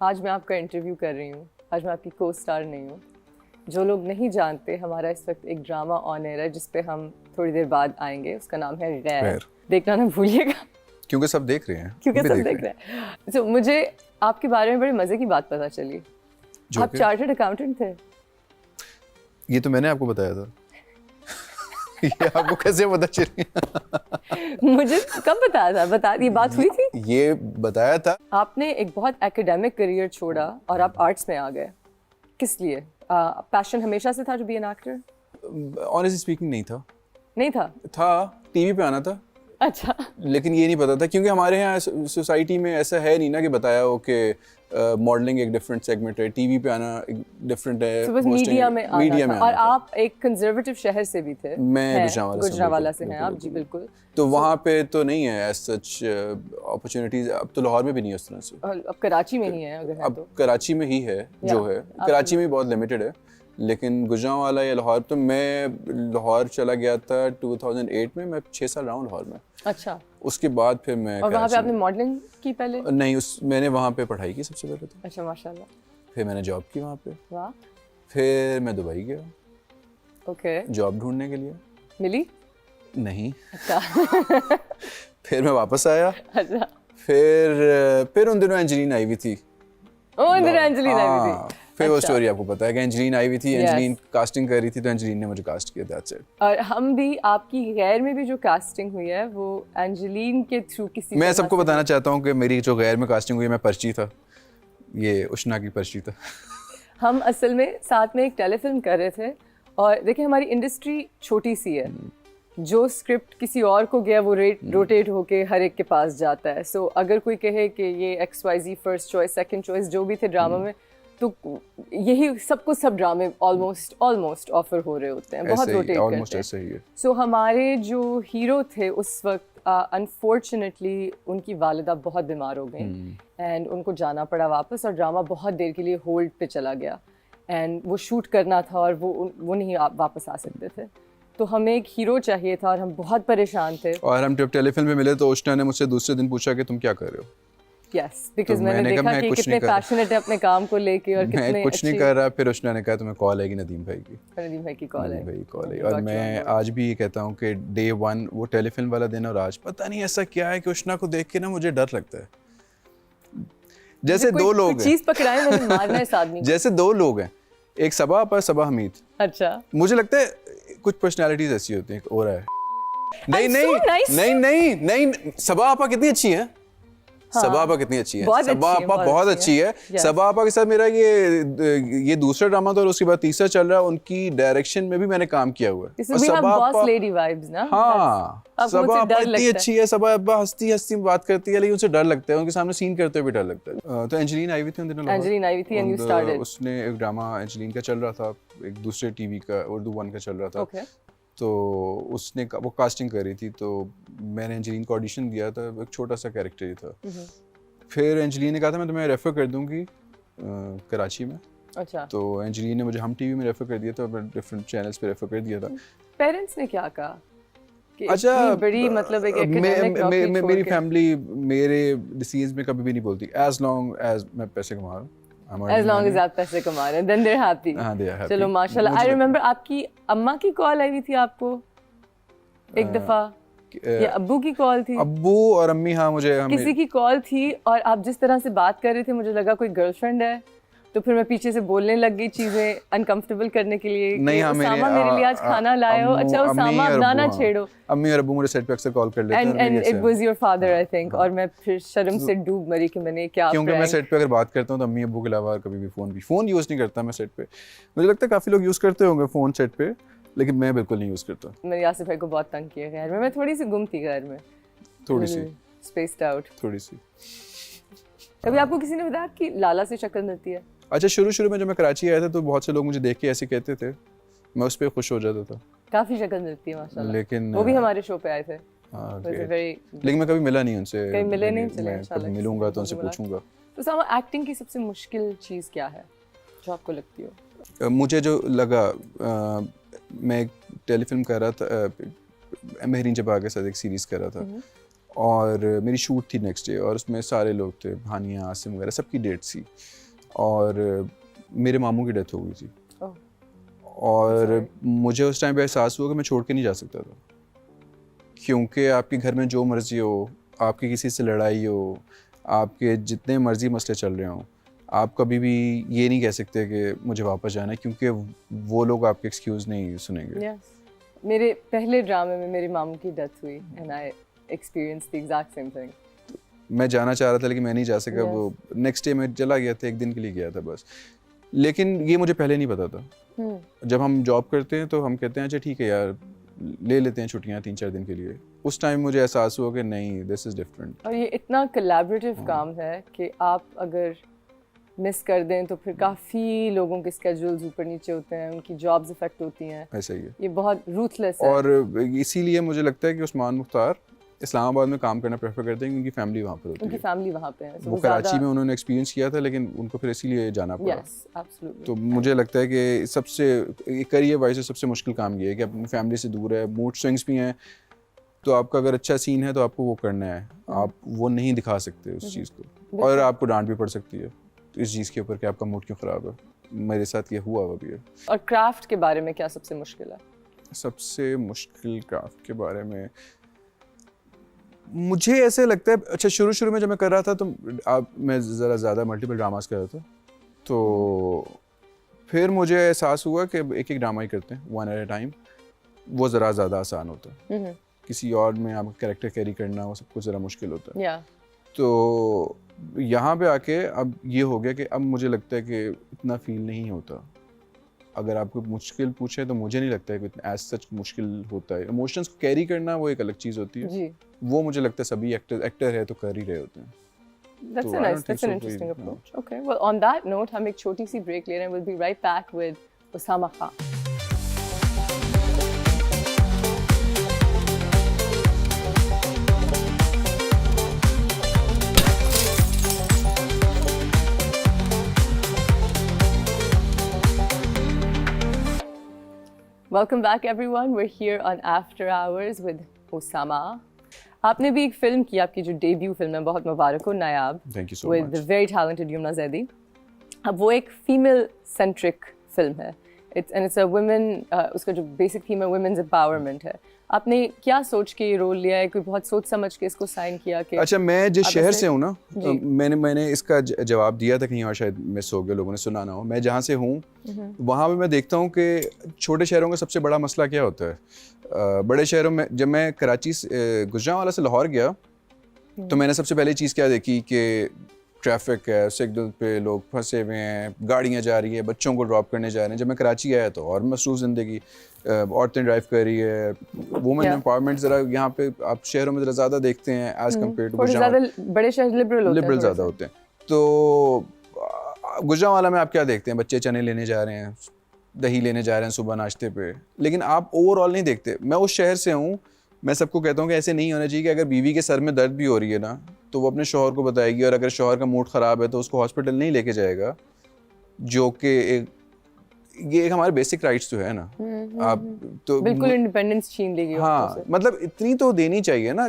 आज मैं आपका इंटरव्यू कर रही हूँ, आज मैं आपकी को स्टार नहीं हूँ। जो लोग नहीं जानते, हमारा इस वक्त एक ड्रामा ऑन एयर है जिस पे हम थोड़ी देर बाद आएंगे। उसका नाम है गैर। देखना ना भूलिएगा क्योंकि सब देख रहे हैं। क्योंकि सब देख रहे हैं। तो मुझे आपके बारे में बड़े मजे की बात पता चली। आप चार्टर्ड अकाउंटेंट थे। ये तो मैंने आपको बताया था। ये आपको कैसे पता चली? मुझे कब बताया था? बता ये बात हुई थी? ये बताया था। आपने एक बहुत एकेडमिक करियर छोड़ा और आप आर्ट्स में आ गए। किस लिए? पैशन हमेशा से था to be an actor? Honestly speaking नहीं था। नहीं था? टीवी पे आना था। अच्छा। लेकिन ये नहीं पता था क्योंकि हमारे यहाँ सोसाइटी में ऐसा है नहीं ना कि बताया हो कि मॉडलिंग एक डिफरेंट सेगमेंट है, टीवी पे आना एक डिफरेंट है। तो बस मीडिया में आना था। और था। आप एक कंजर्वेटिव शहर से भी थे। मैं गुजरांवाला से हैं आप। जी बिल्कुल। तो वहाँ पे तो नहीं है एज सच अपॉर्चुनिटीज। अब तो लाहौर में भी नहीं है उस तरह से। अब कराची में ही है अगर है तो। अब कराची में ही है जो है। कराची में बहुत लिमिटेड है, लेकिन गुजरांवाला या लाहौर, तो मैं लाहौर चला गया था 2008 में। मैं 6 साल रहा हूँ लाहौर में। अच्छा। उसके बाद फिर मैं और वहाँ पे आपने मॉडलिंग की पहले? नहीं, मैंने वहाँ पे पढ़ाई की सबसे पहले तो। अच्छा, माशाल्लाह। फिर मैंने जॉब की वहाँ पे। वाह। फिर मैं दुबई गया। ओके। जॉब ढूंढने के लिए। मिली? नहीं। अच्छा। फिर मैं वापस आया। अच्छा। फिर उन दिनों एंजेलिन आई हुई थी। उन दिनों एंजेलिन आई हुई थी। फिर वो स्टोरी आपको पता है कि एंजेलिन आई हुई थी। एंजेलिन कास्टिंग कर रही थी तो एंजेलिन ने मुझे कास्ट किया। That's it. और हम भी आपकी गैर में भी जो कास्टिंग हुई है वो एंजेलिन के थ्रू किसी। मैं सबको बताना चाहता हूँ कि मेरी जो गैर में कास्टिंग हुई है, मैं पर्ची था। ये उष्णा की पर्ची था। हम असल में साथ में एक टेलीफिल्म कर रहे थे और देखिए हमारी इंडस्ट्री छोटी सी है। जो स्क्रिप्ट किसी और को गया वो रोटेट होके हर एक के पास जाता है। सो अगर कोई कहे कि ये XYZ first choice second choice जो भी थे ड्रामा में, तो यही सबको सब ड्रामे ऑलमोस्ट ऑफर हो रहे होते हैं। बहुत रोटेट करते हैं। सो हमारे जो हीरो थे उस वक्त अनफॉर्चुनेटली उनकी वालिदा बहुत बीमार हो गई एंड उनको जाना पड़ा वापस और ड्रामा बहुत देर के लिए होल्ड पे चला गया एंड वो शूट करना था और वो नहीं वापस आ सकते थे। तो हमें एक हीरो चाहिए था और हम बहुत परेशान थे। और हम जब टेलीफिल्म में मिले तो उष्णा ने मुझसे दूसरे दिन पूछा कि तुम क्या कर रहे हो? Yes, because तो मैंने देखा कि कितने पैशनेट है अपने काम को लेके और कितने मैं कुछ नहीं कर रहा। फिर उष्णा ने कहा तुम्हें कॉल आएगी नदीम भाई की। नदीम भाई की कॉल है। और मैं आज भी ये कहता हूँ कि डे 1 वो टेलीफिल्म वाला दिन और आज पता नहीं ऐसा क्या है कि उष्णा को देख के ना मुझे डर लगता है। जैसे दो लोग हैं, चीज पकड़ाए मैंने मारना है इस आदमी को। जैसे दो लोग हैं, एक सबा आपा सबा हमीद। अच्छा। मुझे लगता है कुछ पर्सनालिटीज ऐसी होती हैं। हो रहा है नहीं सबा आपा कितनी अच्छी है। सबा आपा कितनी अच्छी है। सबा आपा बहुत अच्छी है। सबा आपा के साथ मेरा ये दूसरा ड्रामा था और उसके बाद तीसरा चल रहा है। उनकी डायरेक्शन में भी मैंने काम किया हुआ है। सबा आपा लेडी वाइब्स ना। हाँ, सबा आपा इतनी अच्छी है। सबा आपा हंसती हंसती बात करती है लेकिन उनसे डर लगता है। उनके सामने सीन करते हुए भी डर लगता है। तो एंजेलिन आई हुई थी उन दिनों। एंजेलिन आई हुई थी एंड यू स्टार्टेड। उसने एक ड्रामा एंजेलिन का चल रहा था, एक दूसरे टीवी का उर्दू 1 का चल रहा था। तो उसने वो कास्टिंग कर रही थी तो मैंने एंजेलिन को ऑडिशन दिया था। एक छोटा सा कैरेक्टर ही था। फिर एंजेलिन ने कहा था मैं तुम्हें रेफर कर दूंगी कराची में। अच्छा। तो एंजेलिन ने मुझे हम टीवी में रेफर कर दिया था, डिफरेंट चैनल्स पे रेफर कर दिया था। पेरेंट्स ने क्या कहा? अच्छा, बड़ी मतलब एक एकेडमिक नौकरी छोड़ के मेरी फैमिली मेरे डिसीजन में कभी भी नहीं बोलती एज लॉन्ग एज मैं पैसे कमा रहा हूँ। As long as आप पैसे कमा रहे हैं, then they're happy. हाँ, they are happy. चलो माशाल्लाह। I remember आपकी अम्मा की कॉल आई हुई थी आपको एक दफा या अब्बू की कॉल थी? अब्बू और अम्मी, हाँ मुझे किसी की कॉल थी और आप जिस तरह से बात कर रहे थे मुझे लगा कोई गर्लफ्रेंड है। तो फिर मैं पीछे से बोलने लग गई चीजें अनकंफर्टेबल करने के लिए। नहीं, हाँ, उसामा मेरे लिए आज खाना लाए हो। अच्छा उसामा अब ना छेड़ो। अम्मी और अब्बू मुझे सेट पे अक्सर कॉल कर लेते हैं। And it was your father I think. और मैं फिर शर्म से डूब मरी कि मैंने क्या, क्योंकि मैं सेट पे अगर बात करता हूँ तो अम्मी अब्बू के अलावा कभी भी फोन यूज नहीं करता मैं सेट पे। मुझे लगता है काफी लोग यूज करते होंगे फोन सेट पे, लेकिन मैं बिल्कुल नहीं यूज करता। मैंने यासिर भाई को बहुत तंग किया घर में। मैं थोड़ी सी गुम थी घर में, थोड़ी सी स्पेस्ड आउट थोड़ी सी। कभी आपको किसी ने बताया कि लाला से शक्ल मिलती है? अच्छा, शुरू में जब मैं कराची आया था तो बहुत से लोग मुझे देख के ऐसे कहते थे, मैं उस पर खुश हो जाता था। काफी शक्ल मिलती है माशाल्लाह। लेकिन वो भी हमारे शो पे आए थे। लेकिन मैं कभी मिला नहीं उनसे। कहीं मिले नहीं। मैं कभी मिलूंगा तो उनसे पूछूंगा। तो सामा एक्टिंग की सबसे मुश्किल चीज क्या है जो आपको लगती हो? मुझे जो लगा, मैं एक टेलीफिल्म कर रहा था, मेहरीन जबा के साथ एक सीरीज कर रहा था और मेरी शूट थी नेक्स्ट डे और उसमें सारे लोग थे, हानिया, आसिम वगैरह, सबकी डेट्स थी और मेरे मामू की डेथ हो गई थी। और मुझे उस टाइम पे एहसास हुआ कि मैं छोड़ के नहीं जा सकता था, क्योंकि आपके घर में जो मर्जी हो, आपकी किसी से लड़ाई हो, आपके जितने मर्जी मसले चल रहे हों, आप कभी भी ये नहीं कह सकते कि मुझे वापस जाना है, क्योंकि वो लोग आपके एक्सक्यूज़ नहीं सुनेंगे। Yes. मेरे पहले ड्रामे में मेरी मामू की डेथ हुई and I experienced the exact same thing. मैं जाना चाह रहा था लेकिन मैं नहीं जा सका। वो नेक्स्ट डे मैं चला गया था, एक दिन के लिए गया था बस। लेकिन ये मुझे पहले नहीं पता था। जब हम जॉब करते हैं तो हम कहते हैं अच्छा ठीक है यार, ले लेते हैं छुट्टियाँ 3-4 दिन के लिए। उस टाइम मुझे एहसास हुआ कि नहीं, दिस इज़ डिफरेंट। और ये इतना कोलैबोरेटिव काम है कि आप अगर मिस कर दें तो फिर काफ़ी लोगों के स्केड्यूल्स ऊपर नीचे होते हैं, उनकी जॉब्स इफेक्ट होती हैं। ऐसा ही है। ये बहुत रूथलेस है। और इसीलिए मुझे लगता है कि उस्मान मुख्तार इस्लामाबाद में काम करना प्रेफर करते हैं, क्योंकि फैमिली वहाँ पर होती है। उनकी फैमिली वहाँ पे है। वो कराची में उन्होंने एक्सपीरियंस किया था, लेकिन उनको फिर इसीलिए जाना पड़ा। Yes, absolutely. तो मुझे लगता है कि सबसे करियर वाइज से सबसे मुश्किल काम ये है कि अपनी फैमिली से दूर है, मूड स्विंग्स भी हैं, तो आपका अगर अच्छा सीन है तो आपको वो करना है, आप वो नहीं दिखा सकते उस चीज़ को, और आपको डांट भी पड़ सकती है इस चीज़ के ऊपर कि आपका मूड क्यों ख़राब है। मेरे साथ ये हुआ भी है। और क्राफ्ट के बारे में क्या सबसे मुश्किल है? सबसे मुश्किल क्राफ्ट के बारे में मुझे ऐसे लगता है, अच्छा शुरू में जब मैं कर रहा था तो मैं ज़रा ज़्यादा मल्टीपल ड्रामास कर रहा था, तो फिर मुझे एहसास हुआ कि एक एक ड्रामा ही करते हैं, वन एट अ टाइम, वो ज़रा ज़्यादा आसान होता है। किसी और में आपका कैरेक्टर कैरी करना वो सब कुछ ज़रा मुश्किल होता है। तो यहाँ पे आके अब ये हो गया कि अब मुझे लगता है कि इतना फील नहीं होता। अगर आपको मुश्किल पूछे तो मुझे नहीं लगता है कि एज सच मुश्किल होता है। इमोशंस को कैरी करना वो एक अलग चीज़ होती है जी। वो मुझे लगता है सभी एक्टर है तो कर ही रहे होते हैं। That's an interesting approach. Okay, well on that note हम एक छोटी सी ब्रेक ले रहे हैं. We'll be right back with Osama Khan. Welcome back everyone. We're here on After Hours with Osama. आपने भी एक फिल्म की, आपकी जो डेब्यू फिल्म है, बहुत मुबारक हो, नायाब। Thank you so with much. the very talented Yumna Zaidi. अब वो एक फीमेल सेंट्रिक फिल्म है, it's a women, उसका जो बेसिक थीम है women's empowerment है। आपने क्या सोच के ये रोल लिया है? कोई बहुत सोच समझ के इसको साइन किया कि अच्छा, मैं जिस शहर से हूँ ना, मैंने इसका जवाब दिया था, कहीं और शायद मिस हो गया, लोगों ने सुना ना हो। मैं जहाँ से हूँ वहाँ पे मैं देखता हूँ कि छोटे शहरों का सबसे बड़ा मसला क्या होता है। बड़े शहरों में, जब मैं कराची से गुजरांवाला से लाहौर गया तो मैंने सबसे पहले चीज़ क्या देखी कि ट्रैफिक है, सिग्नल पे लोग फंसे हुए हैं, गाड़ियाँ जा रही है, बच्चों को ड्रॉप करने जा रहे हैं। जब मैं कराची आया तो और मसरूफ़ ज़िंदगी, औरतें ड्राइव कर रही है, वुमेन एम्पावरमेंट ज़रा यहाँ पे आप शहरों में ज़रा ज़्यादा देखते हैं एज़ कम्पेयर टू गुजरांवाला। बड़े शहर लिबरल ज़्यादा होते हैं। तो गुजरांवाला में आप क्या देखते हैं? बच्चे चने लेने जा रहे हैं, दही लेने जा रहे हैं सुबह नाश्ते पे, लेकिन आप ओवरऑल नहीं देखते। मैं उस शहर से हूँ, मैं सबको कहता हूँ कि ऐसे नहीं होना चाहिए कि अगर बीवी के सर में दर्द भी हो रही है ना तो वो अपने शौहर को बताएगी, और अगर शौहर का मूड ख़राब है तो उसको हॉस्पिटल नहीं लेके जाएगा, जो कि ये एक हमारे बेसिक राइट्स तो है ना। आप तो बिल्कुल इंडिपेंडेंस छीन लेगी। हाँ, मतलब इतनी तो देनी चाहिए ना